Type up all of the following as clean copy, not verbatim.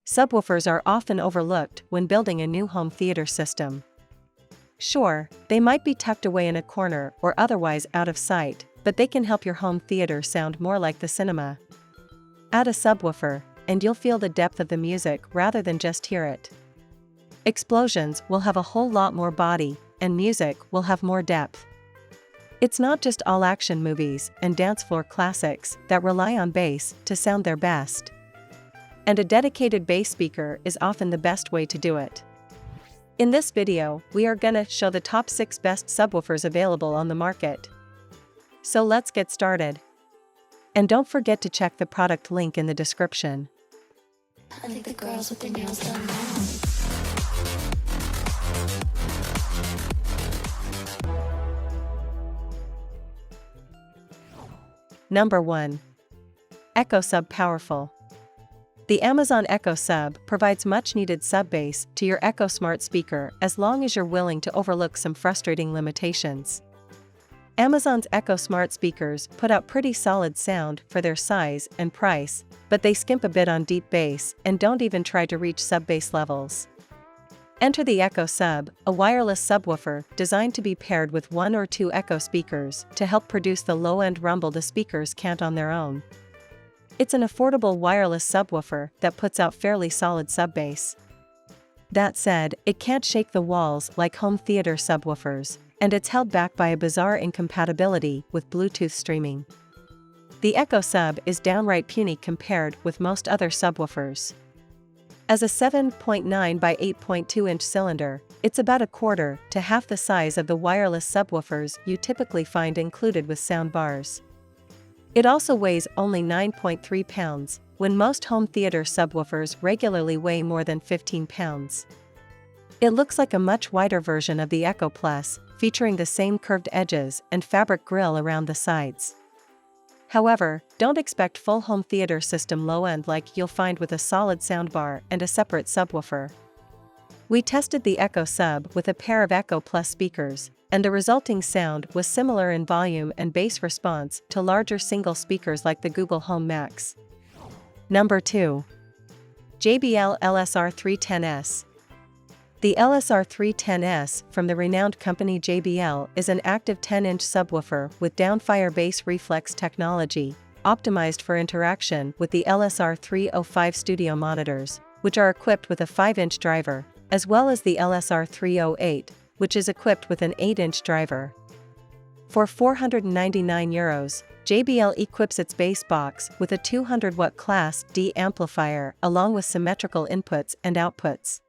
Subwoofers are often overlooked when building a new home theater system. Sure, they might be tucked away in a corner or otherwise out of sight, but they can help your home theater sound more like the cinema. Add a subwoofer, and you'll feel the depth of the music rather than just hear it. Explosions will have a whole lot more body, and music will have more depth. It's not just all action movies and dance floor classics that rely on bass to sound their best. And a dedicated bass speaker is often the best way to do it. In this video, we are gonna show the top 6 best subwoofers available on the market. So let's get started. And don't forget to check the product link in the description. I think the girls with their nails done now. Number 1. Echo Sub Powerful. The Amazon Echo Sub provides much-needed sub-bass to your Echo Smart speaker as long as you're willing to overlook some frustrating limitations. Amazon's Echo Smart speakers put out pretty solid sound for their size and price, but they skimp a bit on deep bass and don't even try to reach sub-bass levels. Enter the Echo Sub, a wireless subwoofer designed to be paired with 1 or 2 Echo speakers to help produce the low-end rumble the speakers can't on their own. It's an affordable wireless subwoofer that puts out fairly solid sub-bass. That said, it can't shake the walls like home theater subwoofers, and it's held back by a bizarre incompatibility with Bluetooth streaming. The Echo Sub is downright puny compared with most other subwoofers. As a 7.9 by 8.2 inch cylinder, it's about a quarter to half the size of the wireless subwoofers you typically find included with soundbars. It also weighs only 9.3 pounds, when most home theater subwoofers regularly weigh more than 15 pounds. It looks like a much wider version of the Echo Plus, featuring the same curved edges and fabric grille around the sides. However, don't expect full home theater system low-end like you'll find with a solid soundbar and a separate subwoofer. We tested the Echo Sub with a pair of Echo Plus speakers, and the resulting sound was similar in volume and bass response to larger single speakers like the Google Home Max. Number 2. JBL LSR-310S. The LSR-310S from the renowned company JBL is an active 10-inch subwoofer with downfire bass reflex technology, optimized for interaction with the LSR-305 studio monitors, which are equipped with a 5-inch driver, as well as the LSR-308, which is equipped with an 8-inch driver. For €499, JBL equips its bass box with a 200-watt Class D amplifier along with symmetrical inputs and outputs.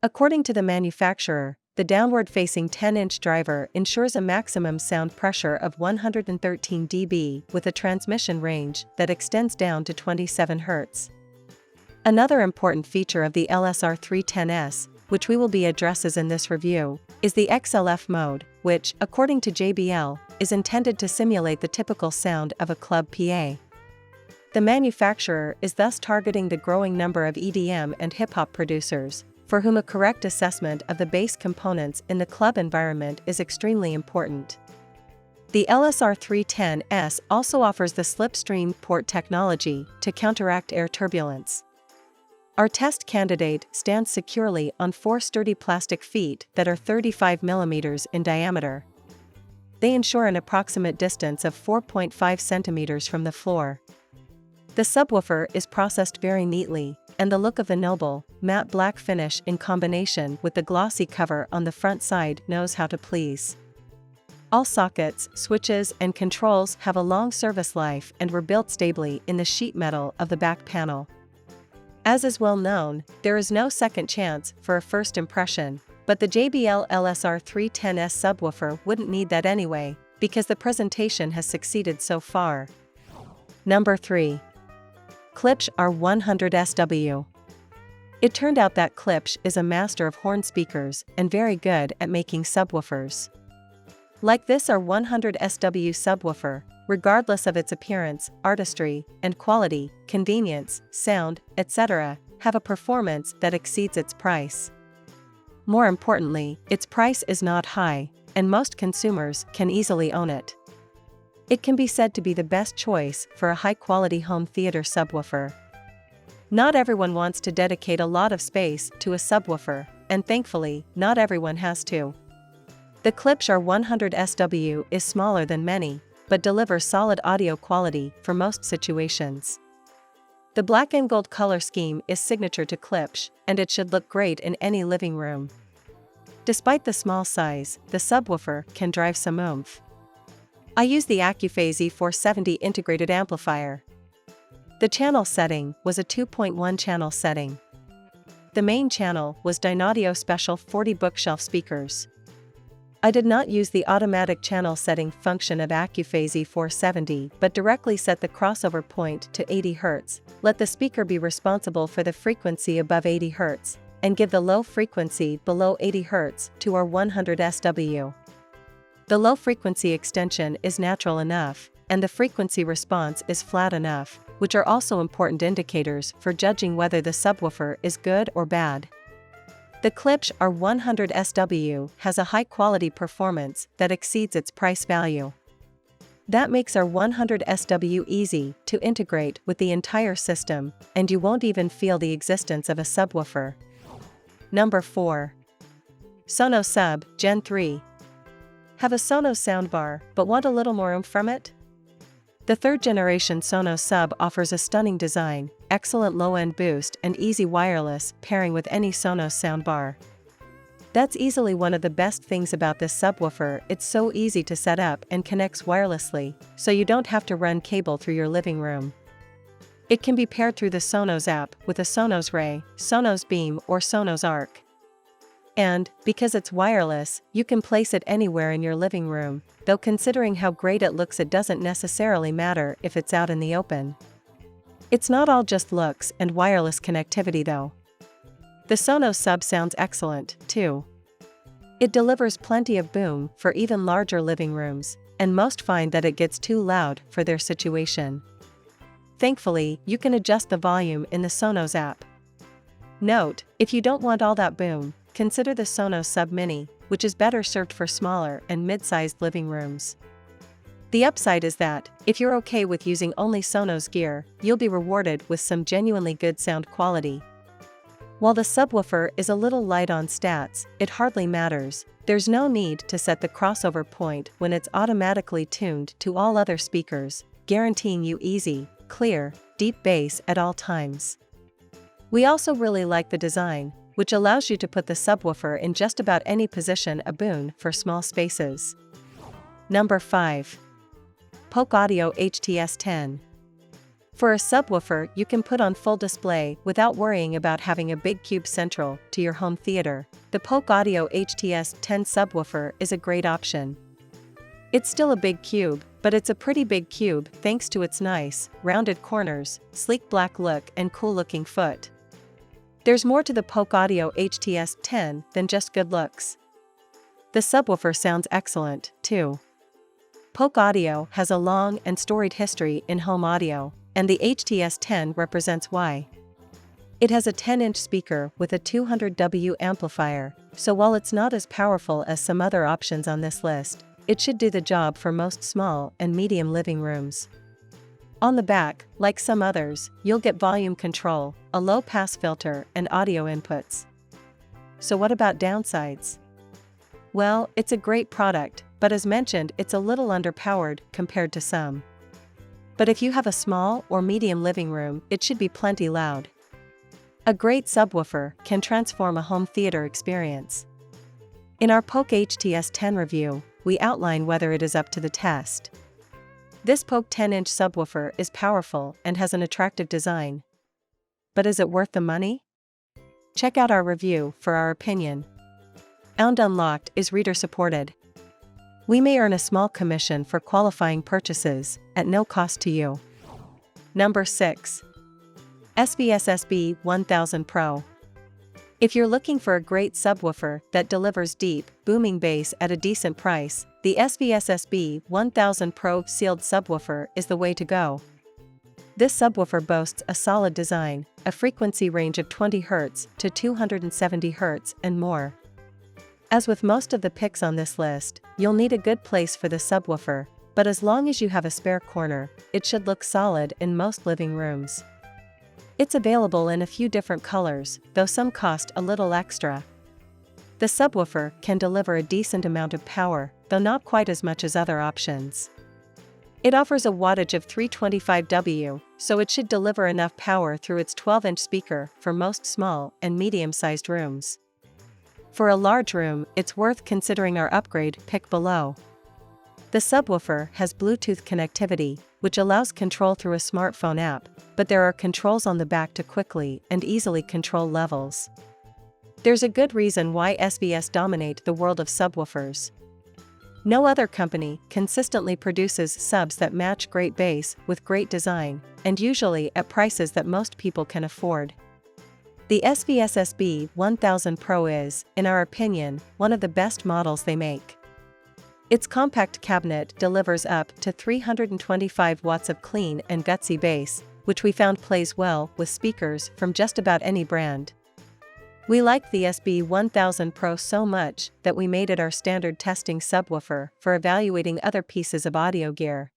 According to the manufacturer, the downward-facing 10-inch driver ensures a maximum sound pressure of 113 dB with a transmission range that extends down to 27 Hz. Another important feature of the LSR-310S, which we will be addresses in this review, is the XLF mode, which, according to JBL, is intended to simulate the typical sound of a club PA. The manufacturer is thus targeting the growing number of EDM and hip-hop producers, for whom a correct assessment of the bass components in the club environment is extremely important. The LSR-310S also offers the slipstream port technology to counteract air turbulence. Our test candidate stands securely on 4 sturdy plastic feet that are 35 mm in diameter. They ensure an approximate distance of 4.5 centimeters from the floor. The subwoofer is processed very neatly, and the look of the noble, matte black finish in combination with the glossy cover on the front side knows how to please. All sockets, switches, and controls have a long service life and were built stably in the sheet metal of the back panel. As is well known, there is no second chance for a first impression, but the JBL LSR-310S subwoofer wouldn't need that anyway, because the presentation has succeeded so far. Number 3. Klipsch R-100SW. It turned out that Klipsch is a master of horn speakers and very good at making subwoofers. Like this R-100SW subwoofer, regardless of its appearance, artistry, and quality, convenience, sound, etc., have a performance that exceeds its price. More importantly, its price is not high, and most consumers can easily own it. It can be said to be the best choice for a high-quality home theater subwoofer. Not everyone wants to dedicate a lot of space to a subwoofer, and thankfully, not everyone has to. The Klipsch R-100SW is smaller than many, but delivers solid audio quality for most situations. The black and gold color scheme is signature to Klipsch, and it should look great in any living room. Despite the small size, the subwoofer can drive some oomph. I use the Accuphase E470 integrated amplifier. The channel setting was a 2.1 channel setting. The main channel was Dynaudio Special 40 bookshelf speakers. I did not use the automatic channel setting function of Accuphase E470 but directly set the crossover point to 80 Hz, let the speaker be responsible for the frequency above 80 Hz, and give the low frequency below 80 Hz to our R-100SW. The low frequency extension is natural enough, and the frequency response is flat enough, which are also important indicators for judging whether the subwoofer is good or bad. The Klipsch R-100SW has a high-quality performance that exceeds its price value. That makes our R-100SW easy to integrate with the entire system, and you won't even feel the existence of a subwoofer. Number 4. Sonos Sub, Gen 3. Have a Sonos soundbar, but want a little more oomph from it? The third-generation Sonos Sub offers a stunning design, excellent low-end boost and easy wireless pairing with any Sonos soundbar. That's easily one of the best things about this subwoofer. It's so easy to set up and connects wirelessly, so you don't have to run cable through your living room. It can be paired through the Sonos app with a Sonos Ray, Sonos Beam or Sonos Arc. And, because it's wireless, you can place it anywhere in your living room, though considering how great it looks it doesn't necessarily matter if it's out in the open. It's not all just looks and wireless connectivity though. The Sonos Sub sounds excellent, too. It delivers plenty of boom for even larger living rooms, and most find that it gets too loud for their situation. Thankfully, you can adjust the volume in the Sonos app. Note, if you don't want all that boom, consider the Sonos Sub Mini, which is better served for smaller and mid-sized living rooms. The upside is that, if you're okay with using only Sonos gear, you'll be rewarded with some genuinely good sound quality. While the subwoofer is a little light on stats, it hardly matters. There's no need to set the crossover point when it's automatically tuned to all other speakers, guaranteeing you easy, clear, deep bass at all times. We also really like the design, which allows you to put the subwoofer in just about any position, a boon for small spaces. Number 5. Polk Audio HTS 10. For a subwoofer you can put on full display without worrying about having a big cube central to your home theater, the Polk Audio HTS 10 subwoofer is a great option. It's still a big cube, but it's a pretty big cube thanks to its nice, rounded corners, sleek black look and cool-looking foot. There's more to the Polk Audio HTS 10 than just good looks. The subwoofer sounds excellent, too. Polk Audio has a long and storied history in home audio, and the HTS 10 represents why. It has a 10-inch speaker with a 200W amplifier, so while it's not as powerful as some other options on this list, it should do the job for most small and medium living rooms. On the back, like some others, you'll get volume control, a low-pass filter, and audio inputs. So what about downsides? Well, it's a great product, but as mentioned, it's a little underpowered compared to some. But if you have a small or medium living room, it should be plenty loud. A great subwoofer can transform a home theater experience. In our Polk HTS 10 review, we outline whether it is up to the test. This Polk 10-inch subwoofer is powerful and has an attractive design. But is it worth the money? Check out our review for our opinion. Sound Unlocked is reader-supported. We may earn a small commission for qualifying purchases, at no cost to you. Number 6. SVS SB-1000 Pro. If you're looking for a great subwoofer that delivers deep, booming bass at a decent price, the SVS SB-1000 Pro sealed subwoofer is the way to go. This subwoofer boasts a solid design, a frequency range of 20 Hz to 270 Hz and more. As with most of the picks on this list, you'll need a good place for the subwoofer, but as long as you have a spare corner, it should look solid in most living rooms. It's available in a few different colors, though some cost a little extra. The subwoofer can deliver a decent amount of power, though not quite as much as other options. It offers a wattage of 325W, so it should deliver enough power through its 12-inch speaker for most small and medium-sized rooms. For a large room, it's worth considering our upgrade pick below. The subwoofer has Bluetooth connectivity, which allows control through a smartphone app, but there are controls on the back to quickly and easily control levels. There's a good reason why SVS dominate the world of subwoofers. No other company consistently produces subs that match great bass with great design, and usually at prices that most people can afford. The SVS SB-1000 Pro is, in our opinion, one of the best models they make. Its compact cabinet delivers up to 325 watts of clean and gutsy bass, which we found plays well with speakers from just about any brand. We like the SB-1000 Pro so much that we made it our standard testing subwoofer for evaluating other pieces of audio gear.